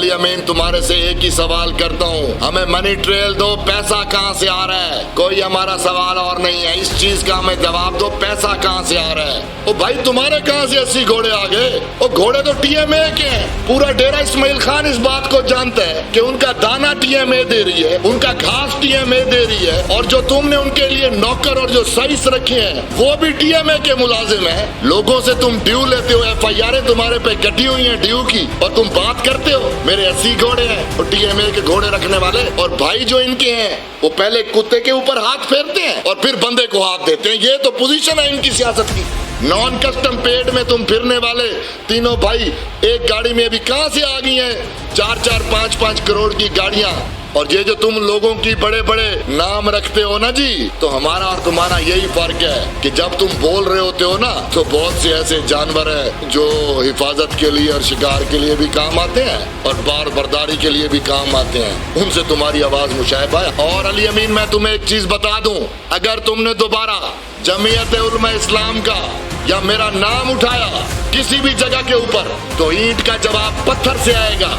अली अमीन तुम्हारे से एक ही सवाल करता हूँ, हमें मनी ट्रेल दो, पैसा कहाँ से आ रहा है? कोई हमारा सवाल और नहीं है, इस चीज का हमें जवाब दो, पैसा कहाँ से आ रहा है? ओ भाई तुम्हारे कहाँ से 80 घोड़े आ गए? ओ घोड़े तो टीएमए के हैं। पूरा डेरा इस्माइल खान इस बात को जानता है कि उनका दाना टीएमए दे रही है, उनका घास टीएमए दे रही है, और जो तुमने उनके लिए नौकर और जो साइस रखे हैं वो भी टीएमए के मुलाजिम है। लोगों से तुम ड्यू लेते हो, एफआईआर तुम्हारे पे कटी हुई है ड्यू की, और तुम बात करते हो मेरे 80 घोड़े हैं और टीएमए के घोड़े रखने वाले। और भाई जो इनके हैं वो पहले कुत्ते के ऊपर हाथ फेरते हैं और फिर बंदे को हाथ देते हैं। ये तो पोजीशन है इनकी सियासत की। नॉन कस्टम पेड में तुम फिरने वाले तीनों भाई एक गाड़ी में अभी कहां से आ गई हैं 4-4, 5-5 करोड़ की गाड़ियां। और ये जो तुम लोगों की बड़े बड़े नाम रखते हो ना जी, तो हमारा और तुम्हारा यही फर्क है कि जब तुम बोल रहे होते हो ना तो बहुत से ऐसे जानवर हैं जो हिफाजत के लिए और शिकार के लिए भी काम आते हैं और बार बर्दारी के लिए भी काम आते हैं, उनसे तुम्हारी आवाज मुशायबा है। और अली अमीन मैं तुम्हें एक चीज बता दूं, अगर तुमने दोबारा जमीयत उलमा इस्लाम का या मेरा नाम उठाया किसी भी जगह के ऊपर तो ईंट का जवाब पत्थर से आएगा।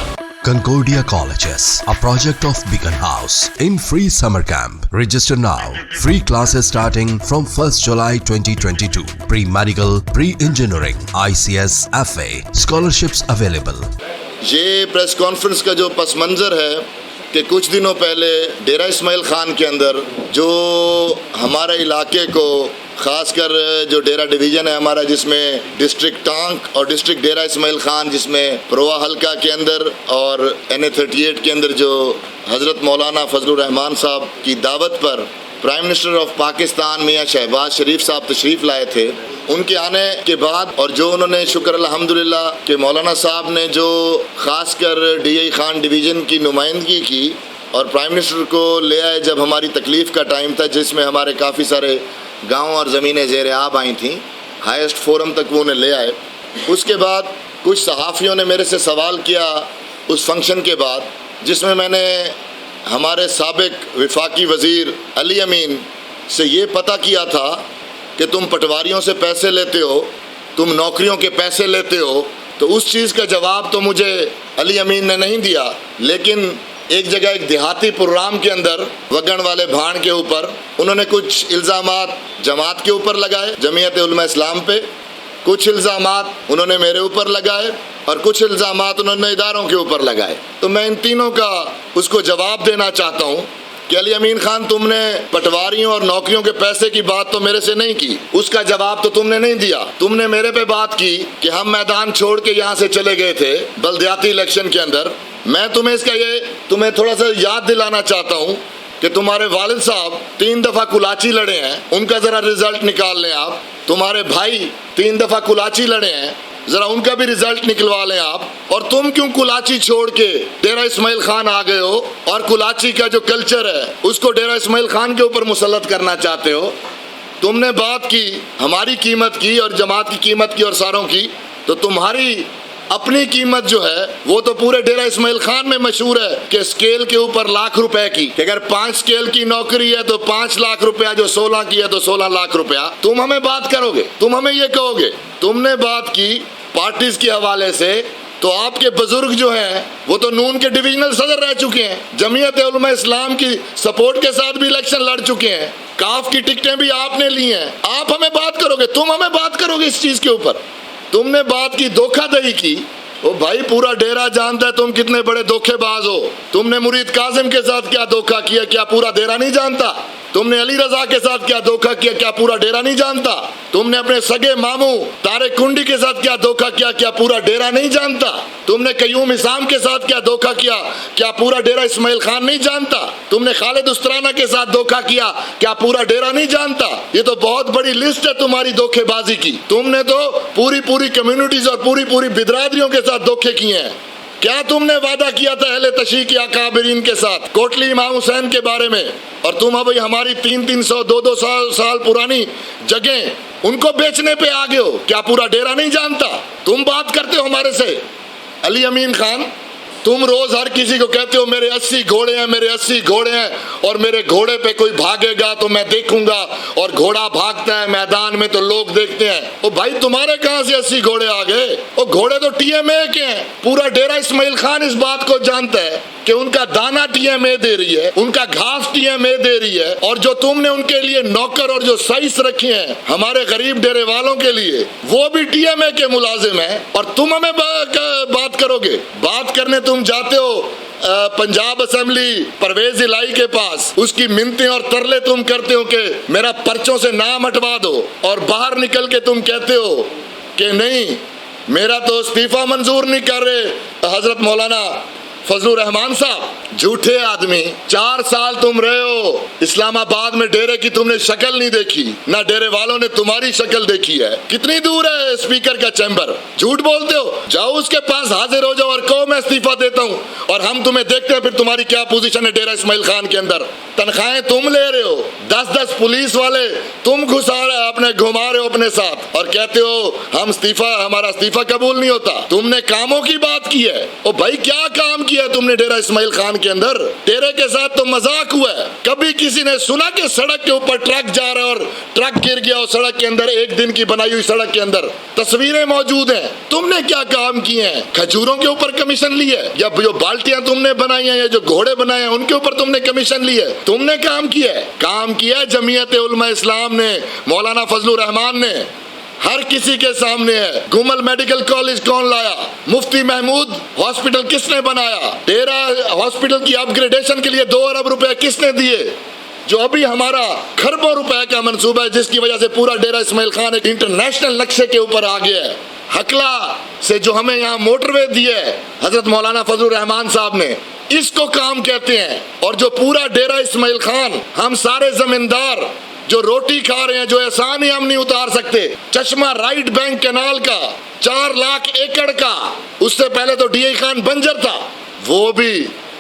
Concordia Colleges, a project of Beacon House, in free summer camp. Register now. Free classes starting from 1st July 2022. Pre-medical, pre-engineering, ICS, FA. Scholarships available. ये प्रेस कॉन्फ्रेंस का जो पस मंजर है कि कुछ दिनों पहले डेरा इस्माइल खान के अंदर जो हमारे इलाके को, खासकर जो डेरा डिवीज़न है हमारा जिसमें डिस्ट्रिक्ट टांक और डिस्ट्रिक्ट डेरा इस्माइल खान जिसमें प्रोवा हल्का के अंदर और NA 38 के अंदर जो हज़रत मौलाना फजलुर रहमान साहब की दावत पर प्राइम मिनिस्टर ऑफ पाकिस्तान मियाँ शहबाज शरीफ साहब तशरीफ़ लाए थे, उनके आने के बाद और जो उन्होंने शुक्र अल्हम्दुलिल्लाह कि मौलाना साहब ने जो ख़ासकर DI खान डिवीज़न की नुमाइंदगी की और प्राइम मिनिस्टर को ले आए जब हमारी तकलीफ़ का टाइम था जिसमें हमारे काफ़ी सारे गांव और ज़मीनें ज़ेर आब आई थीं, हाईएस्ट फोरम तक वो उन्हें ले आए। उसके बाद कुछ सहाफ़ियों ने मेरे से सवाल किया उस फंक्शन के बाद, जिसमें मैंने हमारे साबिक वफाकी वज़ीर अली अमीन से ये पता किया था कि तुम पटवारियों से पैसे लेते हो, तुम नौकरियों के पैसे लेते हो, तो उस चीज़ का जवाब तो मुझे अली अमीन ने नहीं दिया। लेकिन एक जगह एक देहाती प्रोग्राम के अंदर वगण वाले भाण के ऊपर उन्होंने कुछ इल्ज़ामात जमात के ऊपर लगाए, जमीयत उलमा इस्लाम पे, कुछ इल्ज़ामात उन्होंने मेरे ऊपर लगाए और कुछ इल्ज़ामात उन्होंने इदारों के ऊपर लगाए। तो मैं इन तीनों का उसको जवाब देना चाहता हूँ कि अली अमीन खान तुमने पटवारियों और नौकरियों के पैसे की बात तो मेरे से नहीं की, उसका जवाब तो तुमने नहीं दिया। तुमने मेरे पे बात की कि हम मैदान छोड़ के यहाँ से चले गए थे बल्दियाती इलेक्शन के अंदर। मैं तुम्हें थोड़ा सा याद दिलाना चाहता हूँ कि तुम्हारे वालिद साहब 3 दफ़ा कुलाची लड़े हैं, उनका ज़रा रिजल्ट निकाल लें आप। तुम्हारे भाई 3 दफ़ा कुलाची लड़े हैं, ज़रा उनका भी रिजल्ट निकलवा लें आप। और तुम क्यों कुलाची छोड़ के डेरा इस्माइल खान आ गए हो और कुलाची का जो कल्चर है उसको डेरा इस्माइल खान के ऊपर मुसल्लत करना चाहते हो? तुमने बात की हमारी कीमत की और जमात की कीमत की और सारों की, तो तुम्हारी अपनी कीमत जो है वो तो पूरे डेरा इस्माइल खान में मशहूर है कि स्केल के ऊपर लाख रुपए की, कि अगर 5 स्केल की नौकरी है तो 5 लाख रुपया, जो 16 की है तो 16 लाख रुपया। तुम हमें बात करोगे, तुम हमें ये कहोगे। तुमने बात की पार्टीज के हवाले से, तो आपके बुजुर्ग जो हैं वो तो नून के डिविजनल सदर रह चुके हैं, जमीयत उलमा इस्लाम की सपोर्ट के साथ भी इलेक्शन लड़ चुके हैं, काफ की टिकटें भी आपने ली हैं। आप हमें बात करोगे, तुम हमें बात करोगे इस चीज के ऊपर? तुमने बात की धोखाधड़ी की, ओ भाई पूरा डेरा जानता है तुम कितने बड़े धोखेबाज हो। तुमने मुरीद काजिम के साथ क्या धोखा किया, क्या पूरा डेरा नहीं जानता? तुमने अली रजा के साथ क्या धोखा किया, क्या पूरा डेरा नहीं जानता? तुमने अपने सगे मामू तारिक कुंडी के साथ क्या धोखा किया, क्या पूरा डेरा नहीं जानता? तुमने कयूम इसाम के साथ क्या धोखा किया, क्या पूरा डेरा इस्माइल खान नहीं जानता? तुमने खालिद उस्तराना के साथ धोखा किया, क्या पूरा डेरा नहीं जानता? ये तो बहुत बड़ी लिस्ट है तुम्हारी धोखेबाजी की। तुमने तो पूरी कम्युनिटीज और पूरी बिदरादरियों के साथ धोखे किए हैं। क्या तुमने वादा किया था अहले तशरीक़ या काबिरीन के साथ कोटली इमाम हुसैन के बारे में, और तुम अभी हमारी 300 200 साल पुरानी जगह उनको बेचने पे आ गए हो? क्या पूरा डेरा नहीं जानता? तुम बात करते हो हमारे से। अली अमीन खान तुम रोज हर किसी को कहते हो मेरे 80 घोड़े हैं, मेरे 80 घोड़े हैं, और मेरे घोड़े पे कोई भागेगा तो मैं देखूंगा, और घोड़ा भागता है मैदान में तो लोग देखते हैं। ओ भाई तुम्हारे कहां से 80 घोड़े आ गए? वो घोड़े तो टीएमए के हैं। पूरा डेरा इस्माइल खान इस बात को जानता है कि उनका दाना टीएमए दे रही है, उनका घास टीएमए दे रही है, और जो तुमने उनके लिए नौकर और जो साइस रखे हैं हमारे गरीब डेरे वालों के लिए, वो भी टीएमए के मुलाजिम हैं, और तुम हमें बात करोगे? बात करने तुम जाते हो पंजाब असेंबली परवेज इलाही के पास, उसकी मिन्नतें और तरले तुम करते हो कि मेरा पर्चों से नाम हटवा दो, और बाहर निकल के तुम कहते हो कि नहीं मेरा तो इस्तीफा मंजूर नहीं कर रहे हजरत मौलाना फजलुर रहमान साहब। झूठे आदमी, 4 साल तुम रहे हो इस्लामाबाद में, डेरे की तुमने शक्ल नहीं देखी, ना डेरे वालों ने तुम्हारी शक्ल देखी है। कितनी दूर है स्पीकर का चैम्बर? झूठ बोलते हो। जाओ उसके पास हाजिर हो जाओ और कहो मैं इस्तीफा देता हूँ, और हम तुम्हें देखते हैं फिर तुम्हारी क्या पोजीशन है डेरा इस्माइल खान के अंदर। तनख्वाहें तुम ले रहे हो, 10-10 पुलिस वाले तुम घुमा रहे हो अपने साथ, और कहते हो हम हमारा इस्तीफा कबूल नहीं होता। तुमने कामों की बात की है। ओ भाई क्या काम किया तुमने डेरा इस्माइल खान के अंदर? डेरे के साथ तो मजाक हुआ है। कभी किसी ने सुना कि सड़क के ऊपर ट्रक जा रहा है और ट्रक गिर गया और सड़क के अंदर, एक दिन की बनाई हुई सड़क के अंदर तस्वीरें मौजूद हैं। तुमने क्या काम किए हैं? खजूरों के ऊपर कमीशन ली है, या जो बाल्टियां तुमने बनाई हैं या जो घोड़े बनाए हैं उनके ऊपर तुमने कमीशन ली है? तुमने काम किया है? काम किया है जमीयत उलमा इस्लाम ने, मौलाना फजलुर रहमान ने, हर किसी के सामने है। गुमल मेडिकल कॉलेज कौन लाया? मुफ्ती महमूद हॉस्पिटल किसने बनाया? डेरा हॉस्पिटल की अपग्रेडेशन के लिए 2 अरब रुपए किसने दिए? जो अभी हमारा खरबों रुपए का मंसूबा है, जिसकी वजह से पूरा डेरा इस्माइल खान एक इंटरनेशनल नक्शे के ऊपर आ गया है। हकला से जो हमें यहाँ मोटरवे दी है हजरत मौलाना फजलुर रहमान साहब ने, इसको काम कहते हैं। और जो पूरा डेरा इस्माइल खान, हम सारे जमींदार जो रोटी खा रहे हैं, जो एहसान ही हम नहीं उतार सकते। चश्मा राइट बैंक कैनाल का 4 लाख एकड़ का, उससे पहले तो डीआई खान बंजर था, वो भी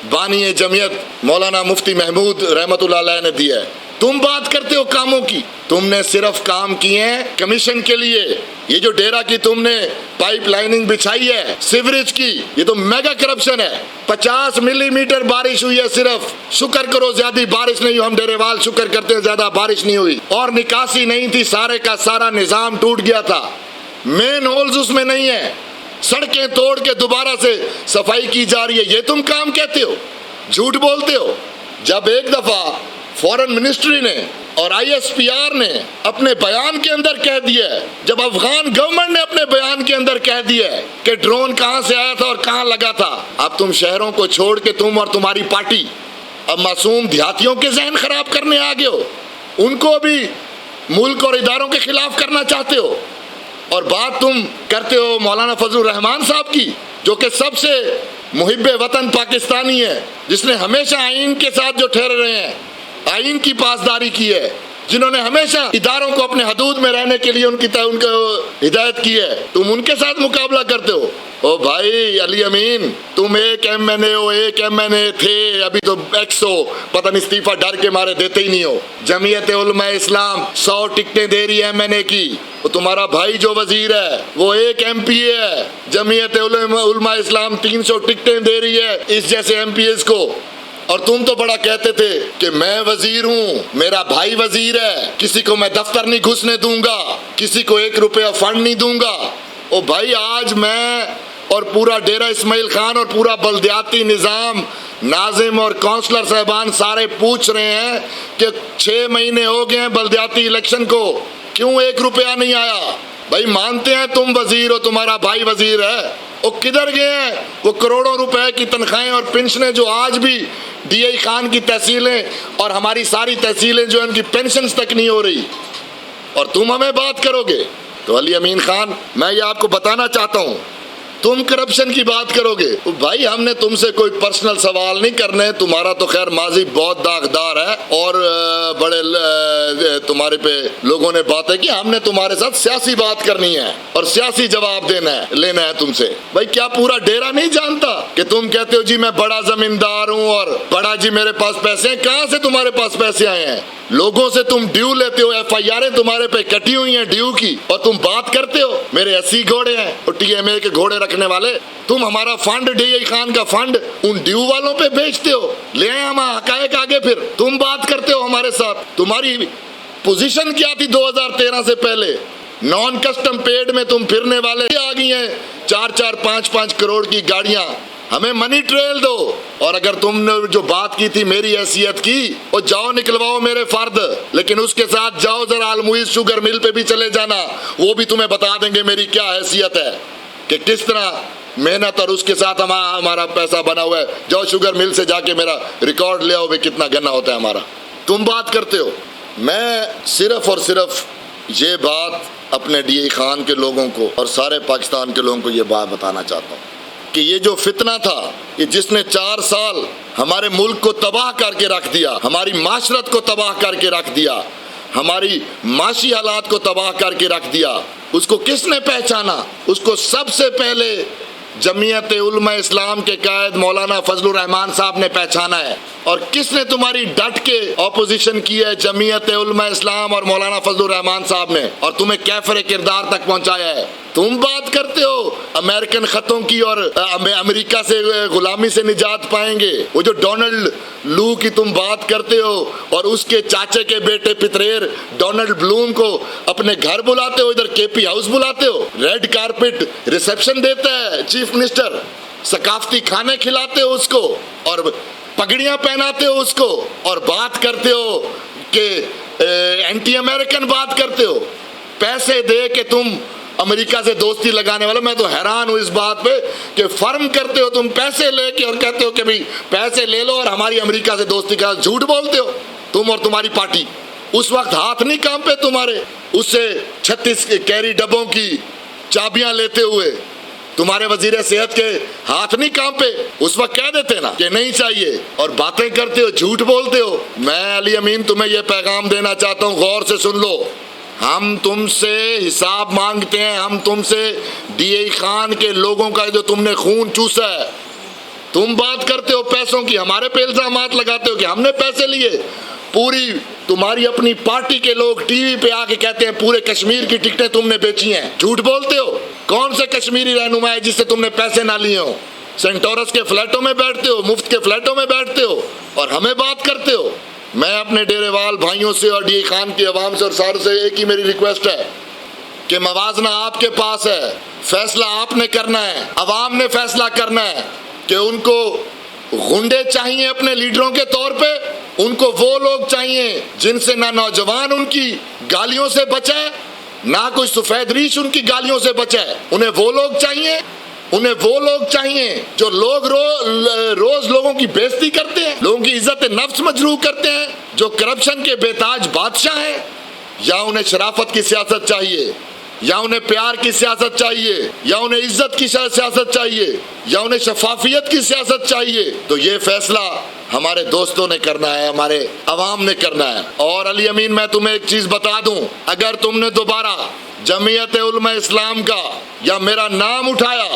बानी जमीयत मौलाना मुफ्ती महमूद रहमतुल्लाह अलैह ने दिया है। तुम बात करते हो कामों की, तुमने सिर्फ काम किए हैं कमीशन के लिए। ये जो डेरा की तुमने पाइप लाइनिंग बिछाई है सीवरेज की, ये तो मेगा करप्शन है। 50 मिलीमीटर बारिश हुई है सिर्फ, शुक्र करो ज्यादा बारिश नहीं हुई, हम डेरेवाल शुक्र करते हैं ज्यादा बारिश नहीं हुई, और निकासी नहीं थी, सारे का सारा निजाम टूट गया था, मेन होल्स उसमें नहीं है, सड़कें तोड़ के दोबारा से सफाई की जा रही है। ये तुम काम कहते हो? झूठ बोलते हो। जब एक दफा फॉरेन मिनिस्ट्री ने और ISPR ने अपने बयान के अंदर कह दिया है, जब अफगान गवर्नमेंट ने अपने बयान के अंदर कह दिया है कि ड्रोन कहां से आया था और कहां लगा था, अब तुम शहरों को छोड़ के तुम और तुम्हारी पार्टी अब मासूम देहातियों के जहन खराब करने आ गए हो, उनको भी मुल्क और इदारों के खिलाफ करना चाहते हो। और बात तुम करते हो मौलाना फजलुर रहमान साहब की, जो कि सबसे मुहिब्बे वतन पाकिस्तानी है, जिसने हमेशा आइन के साथ जो ठहरे रहे हैं, आइन की पासदारी की है, जिन्होंने हमेशा इदारों को अपने हदूद में रहने के लिए उनको हिदायत की है। तुम उनके साथ मुकाबला करते हो। ओ भाई अली अमीन, तुम एक MNA हो, एक MNA थे, अभी तो एक्स हो, पता नहीं इस्तीफा डर के मारे देते ही नहीं हो। जमीयत उलमा इस्लाम 100 टिकटें दे रही है MNA की, वो तुम्हारा भाई जो वजीर है वो एक MPA है। जमीयत उलमा इस्लाम 300 टिकटें दे रही है इस जैसे MPAs को, और तुम तो बड़ा कहते थे कि मैं वजीर हूँ, मेरा भाई वजीर है, किसी को मैं दफ्तर नहीं घुसने दूंगा, किसी को 1 रुपया फंड नहीं दूंगा। ओ भाई आज मैं और पूरा डेरा इस्माइल खान और पूरा बल्दियाती निज़ाम, नाजिम और काउंसलर साहबान सारे पूछ रहे हैं कि 6 महीने हो गए हैं बल्दियाती इलेक्शन को, क्यों 1 रुपया नहीं आया? भाई मानते हैं तुम वजीर हो, तुम्हारा भाई वजीर है, वो किधर गए हैं वो करोड़ों रुपए की तनख्वाहें और पेंशनें जो आज भी डीआई खान की तहसीलें और हमारी सारी तहसीलें जो उनकी पेंशन तक नहीं हो रही, और तुम हमें बात करोगे? तो अली अमीन खान, मैं ये आपको बताना चाहता हूँ, तुम करप्शन की बात करोगे। भाई हमने तुमसे कोई पर्सनल सवाल नहीं करने, तुम्हारा तो खैर माजी बहुत दागदार है, और बड़े तुम्हारे पे लोगों ने बातें की, हमने तुम्हारे साथ सियासी बात करनी है और सियासी जवाब देना है, लेना है तुमसे। भाई क्या पूरा डेरा नहीं जानता कि तुम कहते हो जी मैं बड़ा जमींदार हूँ और बड़ा जी मेरे पास पैसे हैं? कहाँ से तुम्हारे पास पैसे आए हैं? लोगों से तुम ड्यू लेते हो, FIR तुम्हारे पे कटी हुई हैं ड्यू की, और तुम बात करते हो मेरे 80 घोड़े हैं और TMA के घोड़े रख رکھنے والے, تم ہمارا فنڈ ڈی اے خان کا فنڈ ان ڈیو والوں پہ بیچتے ہو. لے آئے ہم حقائق آگے, پھر تم بات کرتے ہو ہمارے ساتھ. تمہاری پوزیشن کیا تھی 2013 سے پہلے؟ نان کسٹم پیڈ میں تم پھرنے والے آ گئی ہیں 4-4, 5-5 کروڑ کی گاڑیاں. ہمیں منی ٹریل دو. اور اگر تم نے جو بات کی تھی میری حیثیت کی, وہ جاؤ نکلواؤ میرے فرد, لیکن اس کے ساتھ جاؤ ذرا المویز شوگر مل پہ بھی چلے جانا, وہ بھی تمہیں بتا دیں گے میری کیا حیثیت ہے, کہ کس طرح محنت اور اس کے ساتھ ہمارا پیسہ بنا ہوا ہے. جاؤ شوگر مل سے جا کے میرا ریکارڈ لے آؤ کتنا گنا ہوتا ہے ہمارا. تم بات کرتے ہو. میں صرف اور صرف یہ بات اپنے ڈی اے خان کے لوگوں کو اور سارے پاکستان کے لوگوں کو یہ بات بتانا چاہتا ہوں کہ یہ جو فتنہ تھا, یہ جس نے 4 سال ہمارے ملک کو تباہ کر کے رکھ دیا, ہماری معاشرت کو تباہ کر کے رکھ دیا, ہماری معاشی حالات کو تباہ کر کے رکھ دیا, اس کو کس نے پہچانا؟ اس کو سب سے پہلے جمعیت علماء اسلام کے قائد مولانا فضل الرحمان صاحب نے پہچانا ہے. اور کس نے تمہاری ڈٹ کے اپوزیشن کی ہے؟ جمعیت علماء اسلام اور مولانا فضل الرحمان صاحب نے, اور تمہیں کیفر کردار تک پہنچایا ہے. تم بات کرتے ہو امریکن خطوں کی اور امریکہ سے غلامی سے نجات پائیں گے. وہ جو ڈونلڈ لو کی تم بات کرتے ہو, اور اس کے چاچے کے بیٹے پتریر ڈونلڈ بلوم کو اپنے گھر بلاتے ہو, ادھر کے پی ہاؤس بلاتے ہو, ریڈ کارپٹ ریسیپشن دیتا ہے چیف منسٹر, ثقافتی کھانے کھلاتے ہو اس کو, اور پگڑیاں پہناتے ہو اس کو, اور بات کرتے ہو کہ اینٹی امریکن بات کرتے ہو. پیسے دے کے تم امریکہ سے دوستی لگانے والا. میں تو حیران ہوں اس بات پہ کہ فرم کرتے ہو تم پیسے لے کے, اور کہتے ہو کہ بھئی پیسے لے لو اور ہماری امریکہ سے دوستی کا. جھوٹ بولتے ہو تم اور تمہاری پارٹی. اس وقت ہاتھ نہیں کانپے تمہارے اس سے 36 کیری ڈبوں کی چابیاں لیتے ہوئے, تمہارے وزیر صحت کے ہاتھ نہیں کانپے. اس وقت کہہ دیتے نا کہ نہیں چاہیے, اور باتیں کرتے ہو, جھوٹ بولتے ہو. میں علی امین تمہیں یہ پیغام دینا چاہتا ہوں, غور سے سن لو. ہم تم سے حساب مانگتے ہیں, ہم تم سے ڈی اے خان کے لوگوں کا جو تم نے خون چوسا ہے. تم بات کرتے ہو پیسوں کی, ہمارے پہ الزامات لگاتے ہو کہ ہم نے پیسے لیے. پوری تمہاری اپنی پارٹی کے لوگ ٹی وی پہ آ کے کہتے ہیں پورے کشمیر کی ٹکٹیں تم نے بیچی ہیں. جھوٹ بولتے ہو. کون سے کشمیری رہنما ہے جس سے تم نے پیسے نہ لیے ہو؟ سینٹورس کے فلیٹوں میں بیٹھتے ہو, مفت کے فلیٹوں میں بیٹھتے ہو, اور ہمیں بات کرتے ہو. میں اپنے ڈیرے وال بھائیوں سے اور ڈی اے خان کی عوام سے اور سارے سے ایک ہی میری ریکویسٹ ہے کہ موازنہ آپ کے پاس ہے, فیصلہ آپ نے کرنا ہے, عوام نے فیصلہ کرنا ہے کہ ان کو غنڈے چاہیے اپنے لیڈروں کے طور پہ, ان کو وہ لوگ چاہیے جن سے نہ نوجوان ان کی گالیوں سے بچے, نہ کوئی سفید ریش ان کی گالیوں سے بچے. انہیں وہ لوگ چاہیے, انہیں وہ لوگ چاہیے جو لوگ روز لوگوں کی بےزتی کرتے ہیں, لوگوں کی عزت نفس مجروح کرتے ہیں, جو کرپشن کے بے تاج بادشاہ ہیں. یا انہیں شرافت کی سیاست چاہیے, یا انہیں پیار کی سیاست چاہیے, یا انہیں عزت کی سیاست چاہیے, یا انہیں شفافیت کی سیاست چاہیے. تو یہ فیصلہ ہمارے دوستوں نے کرنا ہے, ہمارے عوام نے کرنا ہے. اور علی امین میں تمہیں ایک چیز بتا دوں, اگر تم نے دوبارہ جمعیت علماء اسلام کا یا میرا نام اٹھایا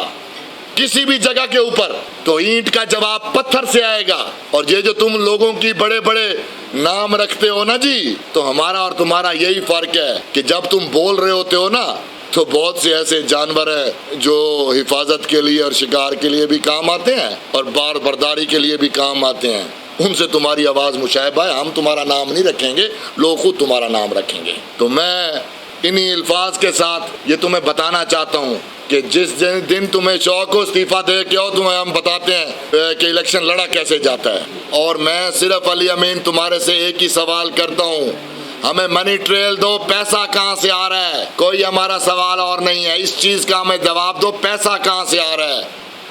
کسی بھی جگہ کے اوپر, تو اینٹ کا جواب پتھر سے آئے گا. اور یہ جو تم لوگوں کی بڑے بڑے نام رکھتے ہو نا جی, تو ہمارا اور تمہارا یہی فرق ہے کہ جب تم بول رہے ہوتے ہو نا, تو بہت سے ایسے جانور ہیں جو حفاظت کے لیے اور شکار کے لیے بھی کام آتے ہیں, اور بار برداری کے لیے بھی کام آتے ہیں. ان سے تمہاری آواز مشابہ ہے. ہم تمہارا نام نہیں رکھیں گے, لوگ خود تمہارا نام رکھیں گے. تو میں انہی الفاظ کے ساتھ یہ تمہیں بتانا چاہتا ہوں کہ جس دن تمہیں شوق ہو استعفیٰ دے کے ہو, تمہیں ہم بتاتے ہیں کہ الیکشن لڑا کیسے جاتا ہے. اور میں صرف علی امین تمہارے سے ایک ہی سوال کرتا ہوں, ہمیں منی ٹریل دو, پیسہ کہاں سے آ رہا ہے. کوئی ہمارا سوال اور نہیں ہے, اس چیز کا ہمیں جواب دو, پیسہ کہاں سے آ رہا ہے.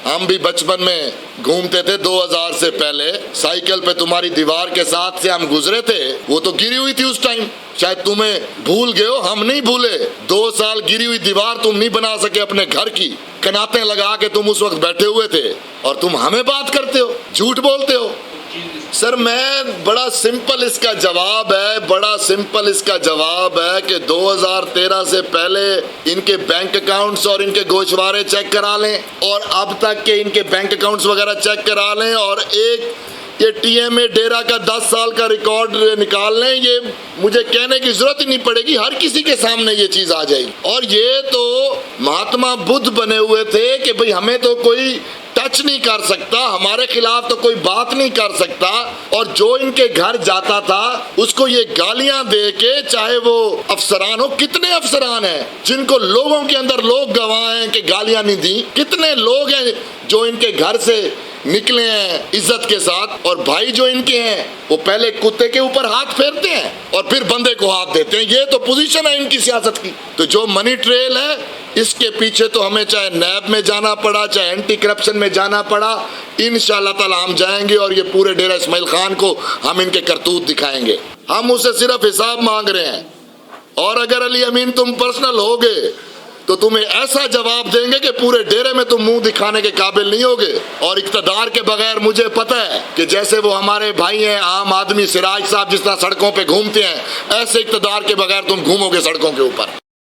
ہم بھی بچپن میں گھومتے تھے 2000 سے پہلے, سائیکل پہ تمہاری دیوار کے ساتھ سے ہم گزرے تھے, وہ تو گری ہوئی تھی اس ٹائم. شاید تمہیں بھول گئے ہو, ہم نہیں بھولے. 2 سال گری ہوئی دیوار تم نہیں بنا سکے اپنے گھر کی, کناتیں لگا کے تم اس وقت بیٹھے ہوئے تھے, اور تم ہمیں بات کرتے ہو, جھوٹ بولتے ہو. سر میں بڑا سمپل اس کا جواب ہے, بڑا سمپل اس کا جواب ہے کہ 2013 سے پہلے ان کے بینک اکاؤنٹس اور ان کے گوشوارے چیک کرا لیں, اور اب تک کے ان کے بینک اکاؤنٹس وغیرہ چیک کرا لیں, اور ایک یہ ٹی ایم اے ڈیرا کا 10 سال کا ریکارڈ نکال لیں, یہ مجھے کہنے کی ضرورت ہی نہیں پڑے گی, ہر کسی کے سامنے یہ چیز آ جائے گی. اور یہ تو مہاتما بدھ بنے ہوئے تھے کہ بھئی ہمیں تو کوئی ٹچ نہیں کر سکتا, ہمارے خلاف تو کوئی بات نہیں کر سکتا. اور جو ان کے گھر جاتا تھا اس کو یہ گالیاں دے کے, چاہے وہ افسران ہو, کتنے افسران ہیں جن کو لوگوں کے اندر لوگ گواہ ہیں کہ گالیاں نہیں دی, کتنے لوگ ہیں جو ان کے گھر سے نکلے ہیں عزت کے ساتھ. اور بھائی جو ان کے ہیں وہ پہلے کتے کے اوپر ہاتھ پھیرتے ہیں اور پھر بندے کو ہاتھ دیتے ہیں. یہ تو پوزیشن ہے ان کی سیاست کی. تو جو منی ٹریل ہے اس کے پیچھے تو ہمیں چاہے نیب میں جانا پڑا, چاہے اینٹی کرپشن میں جانا پڑا, انشاءاللہ تعالی ہم جائیں گے اور یہ پورے ڈیرہ اسماعیل خان کو ہم ان کے کرتوت دکھائیں گے. ہم اسے صرف حساب مانگ رہے ہیں, اور اگر علی امین تم پرسنل ہوگے تو تمہیں ایسا جواب دیں گے کہ پورے ڈیرے میں تم منہ دکھانے کے قابل نہیں ہوگے. اور اقتدار کے بغیر مجھے پتہ ہے کہ جیسے وہ ہمارے بھائی ہیں عام آدمی سراج صاحب جس طرح سڑکوں پہ گھومتے ہیں, ایسے اقتدار کے بغیر تم گھومو گے سڑکوں کے اوپر.